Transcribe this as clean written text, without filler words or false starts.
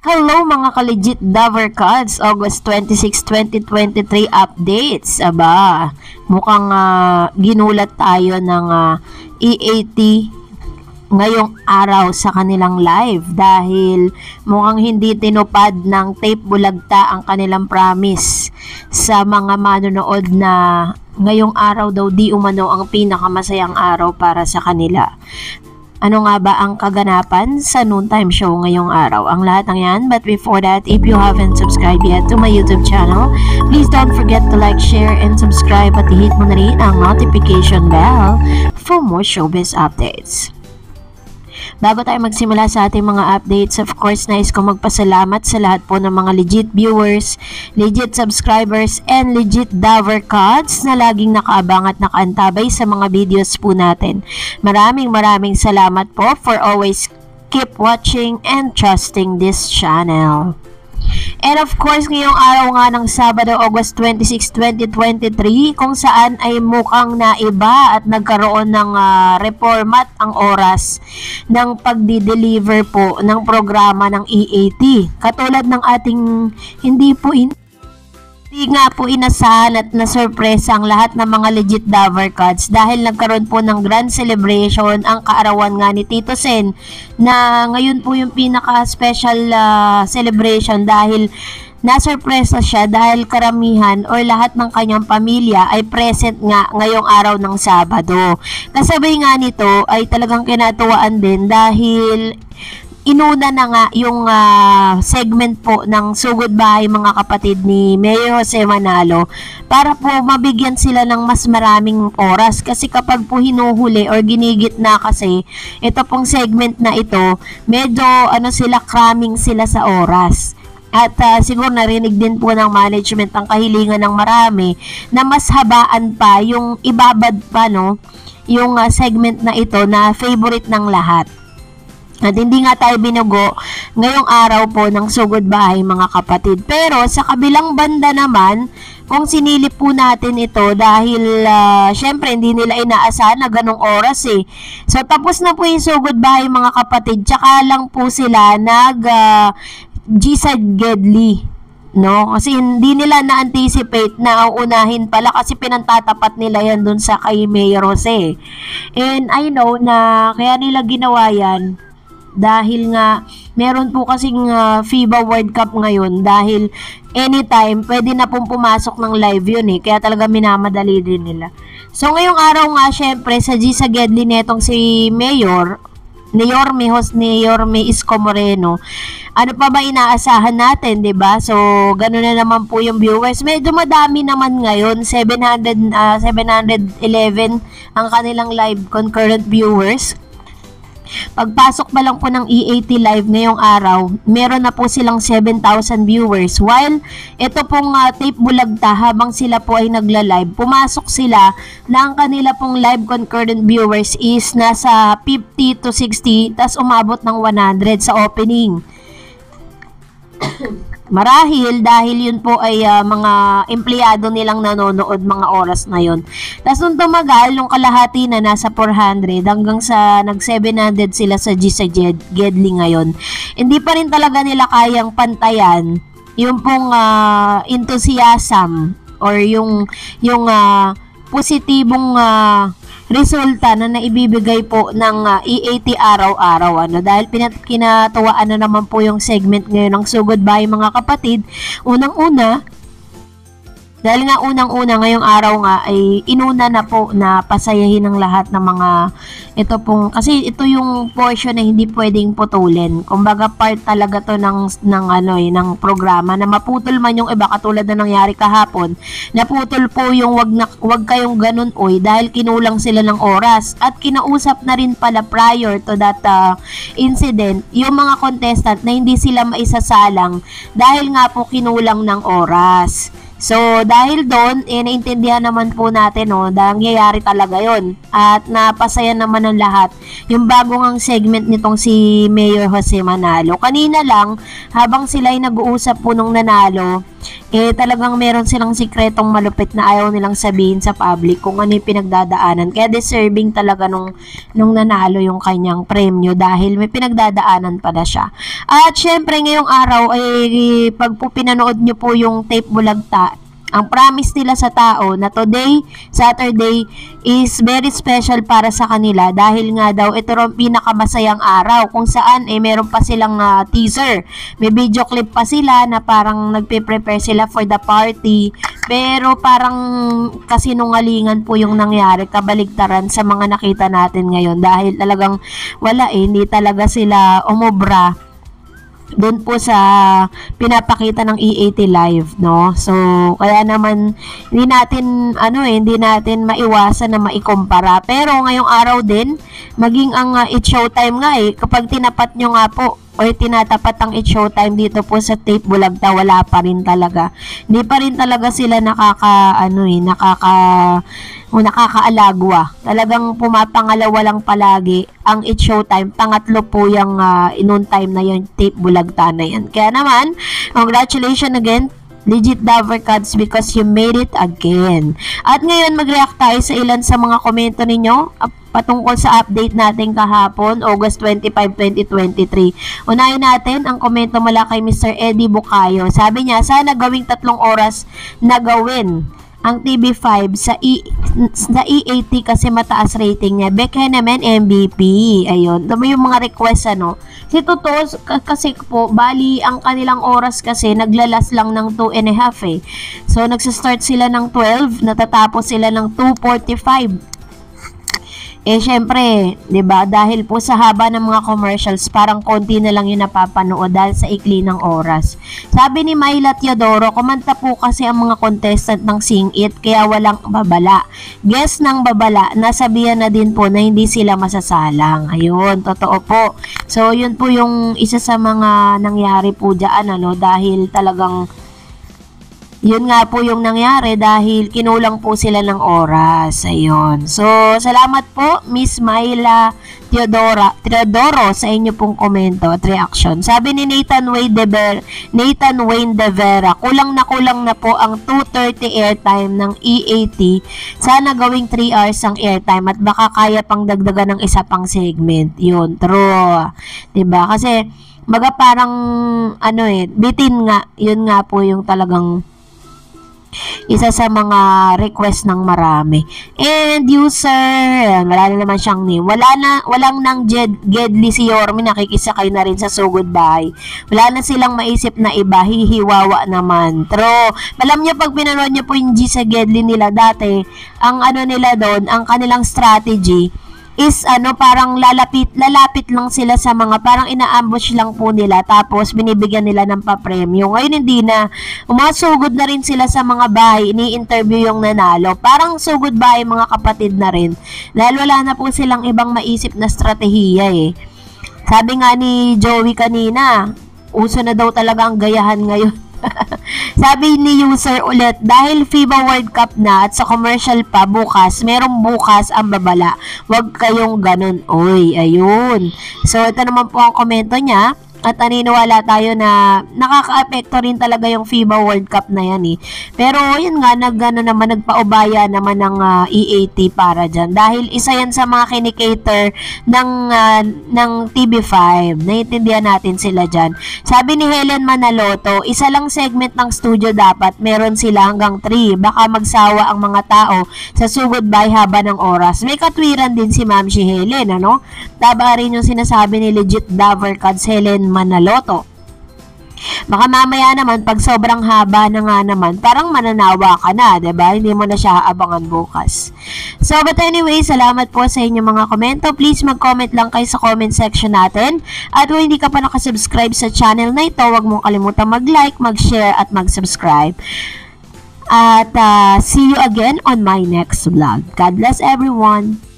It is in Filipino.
Hello mga ka-legit Davercards, August 26, 2023 updates. Aba, mukhang ginulat tayo ng EAT ngayong araw sa kanilang live dahil mukhang hindi tinupad ng tape bulagta ang kanilang promise sa mga manonood na ngayong araw daw di umano ang pinakamasayang araw para sa kanila. Ano nga ba ang kaganapan sa noontime show ngayong araw? Ang lahat ng yan. But before that, if you haven't subscribed yet to my YouTube channel, please don't forget to like, share, and subscribe at i-hit mo na rin ang notification bell for more showbiz updates. Bago tayo magsimula sa ating mga updates, of course, nais ko magpasalamat sa lahat po ng mga legit viewers, legit subscribers, and legit Davercards na laging nakaabang at nakaantabay sa mga videos po natin. Maraming salamat po for always keep watching and trusting this channel. And of course, ngayong araw nga ng Sabado, August 26, 2023, kung saan ay mukhang naiba at nagkaroon ng reformat ang oras ng pagdi-deliver po ng programa ng EAT. Katulad ng ating hindi nga po inasahan at na-surpresa ang lahat ng mga legit Davercards dahil nagkaroon po ng grand celebration ang kaarawan nga ni Tito Sen na ngayon po yung pinaka-special celebration dahil na-surpresa siya dahil karamihan o lahat ng kanyang pamilya ay present nga ngayong araw ng Sabado. Kasabay nga nito ay talagang kinatuwaan din dahil inuna na nga yung segment po ng Sugod Bahay mga kapatid ni Mayor Jose Manalo para po mabigyan sila ng mas maraming oras kasi kapag po hinuhuli or ginigit na kasi ito pong segment na ito medyo cramming sila sa oras. At siguro narinig din po ng management ang kahilingan ng marami na mas habaan pa yung ibabad pa yung segment na ito na favorite ng lahat. At hindi nga tayo binugo ngayong araw po ng Sugod Bahay mga kapatid. Pero sa kabilang banda naman, kung sinilip po natin ito dahil syempre hindi nila inaasahan na ganong oras eh. So tapos na po yung Sugod Bahay mga kapatid, tsaka lang po sila Gedli. No, kasi hindi nila na-anticipate na unahin pala kasi pinantatapat nila yan dun sa kay Mayor Jose. And I know na kaya nila ginawa yan dahil nga meron po kasing FIBA World Cup ngayon dahil anytime pwede na pong pumasok ng live yun eh, kaya talaga minamadali din nila. So ngayong araw nga syempre sa Gedli netong si Mayor ni Yorme Isko Moreno. Ano pa ba inaasahan natin, 'di ba? So, ganoon na naman po yung viewers. Medyo madami naman ngayon, 711 ang kanilang live concurrent viewers. Pagpasok pa lang po ng EAT live ngayong araw, meron na po silang 7,000 viewers. While ito pong tape bulagta habang sila po ay nagla-live, pumasok sila na ang kanila pong live concurrent viewers is nasa 50 to 60, tas umabot ng 100 sa opening. Marahil dahil yun po ay mga empleyado nilang nanonood mga oras na yun. Tapos nung tumagal, nung kalahati na nasa 400 hanggang sa nag-700 sila sa Gedli ngayon. Hindi pa rin talaga nila kayang pantayan yung pong enthusiasm or yung positibong resulta na naibibigay po ng EAT araw-araw dahil kinatuwaan na naman po yung segment ngayon ng Sugod Bahay mga kapatid. Unang-una dahil nga unang-una ngayong araw nga ay inuna na po na pasayahin ng lahat ng mga ito pong kasi ito yung portion na hindi pwedeng putulin. Kumbaga part talaga to ng programa na maputol man yung iba katulad na nangyari kahapon. Naputol po yung wag kayong ganun dahil kinulang sila ng oras at kinausap na rin pala prior to that incident yung mga contestant na hindi sila maisasalang dahil nga po kinulang ng oras. So, dahil doon, naintindihan naman po natin, nangyayari talaga yon at napasaya naman ng lahat yung bagong segment nitong si Mayor Jose Manalo. Kanina lang, habang sila ay nag-uusap po nung nanalo, talagang meron silang sikretong malupit na ayaw nilang sabihin sa public kung ano yung pinagdadaanan. Kaya deserving talaga nung nanalo yung kanyang premyo dahil may pinagdadaanan pa na siya. At syempre ngayong araw ay pag po pinanood nyo po yung tape Bulagta, ang promise nila sa tao na today, Saturday, is very special para sa kanila dahil nga daw ito rin pinakamasayang araw kung saan meron pa silang teaser. May video clip pa sila na parang nagpe-prepare sila for the party. Pero parang kasinungalingan po yung nangyari, kabaligtaran sa mga nakita natin ngayon dahil talagang wala hindi talaga sila umubra doon po sa pinapakita ng E80 Live, no? So, kaya naman hindi natin maiwasan na maikumpara. Pero ngayong araw din, maging ang It's Showtime nga kapag tinapat nyo nga po o tinatapat ang It's Showtime dito po sa tape Bulagta, wala pa rin talaga. Hindi pa rin talaga sila nakakaalagwa. Talagang pumapangalawa lang palagi ang It's Showtime. Pangatlo po yung noon time na yung tape Bulagta na yan. Kaya naman, congratulations again, Legit Daver Cards, because you made it again. At ngayon, mag-react tayo sa ilan sa mga komento ninyo patungkol sa update natin kahapon, August 25, 2023. Unahin natin ang komento mula kay Mr. Eddie Bucayo. Sabi niya, sana gawing 3 oras na gawin ang TV5 sa E80 kasi mataas rating niya. Becca naman MVP. Ayun. Ito yung mga request Si totoo kasi po, bali ang kanilang oras kasi naglalas lang ng 2.5 So nagsastart sila ng 12, natatapos sila ng 2:45. Syempre, 'di ba? Dahil po sa haba ng mga commercials, parang konti na lang 'yung napapanood dahil sa ikli ng oras. Sabi ni Myla Teodoro, kumanta po kasi ang mga contestant ng Sing It kaya walang babala. Guess ng babala, nasabihan na din po na hindi sila masasalang. Ayun, totoo po. So, 'yun po 'yung isa sa mga nangyari po diyan dahil talagang yun nga po yung nangyari dahil kinulang po sila ng oras. Ayun. So, salamat po, Miss Myla Teodoro sa inyo pong komento at reaction. Sabi ni Nathan Wayne De Vera, kulang na po ang 2:30 airtime ng E80. Sana gawing 3 hours ang airtime at baka kaya pang dagdagan ng isa pang segment. Yun, true. 'Di ba? Kasi, parang, bitin nga. Yun nga po yung talagang isa sa mga request ng marami. And user, wala na naman siyang name. Walang nang Gedli si Yorme, nakikisakay na rin sa Sugod Bahay. Wala na silang maisip na iba, hihiwawa naman. Pero, alam niyo pag pinanood niyo po yung G sa Gedli nila dati, ang nila doon, ang kanilang strategy, is parang lalapit lang sila sa mga parang ina-ambush lang po nila tapos binibigyan nila ng papremyo. Ngayon hindi na, umasugod na rin sila sa mga bahay, ini-interview yung nanalo. Parang sugod bahay mga kapatid na rin dahil wala na po silang ibang maisip na strategiya Sabi nga ni Joey kanina, uso na daw talaga ang gayahan ngayon. Sabi ni user ulit, dahil FIBA World Cup na at sa commercial pa merong bukas ang babala. Huwag kayong ganun. Oy, ayun. So, ito naman po ang komento niya. At naniniwala tayo na nakaka-apekto rin talaga yung FIBA World Cup na yan Pero yun nga, nagpaubaya naman ng E80 para dyan. Dahil isa yan sa mga kinikater ng TV5. Naiintindihan natin sila dyan. Sabi ni Helen Manaloto, isa lang segment ng studio dapat, meron sila hanggang 3. Baka magsawa ang mga tao sa Sugod Bahay haba ng oras. May katwiran din si Ma'am si Helen, Taba rin yung sinasabi ni Legit Daver Cards Helen Manaloto. Baka mamaya naman pag sobrang haba na nga naman, parang mananawa ka na, 'di ba? Hindi mo na siya aabangan bukas. So, but anyway, salamat po sa inyong mga komento. Please mag-comment lang kayo sa comment section natin. At kung hindi ka pa nakasubscribe sa channel na ito, huwag mong kalimutan mag-like, mag-share at mag-subscribe. At see you again on my next vlog. God bless everyone.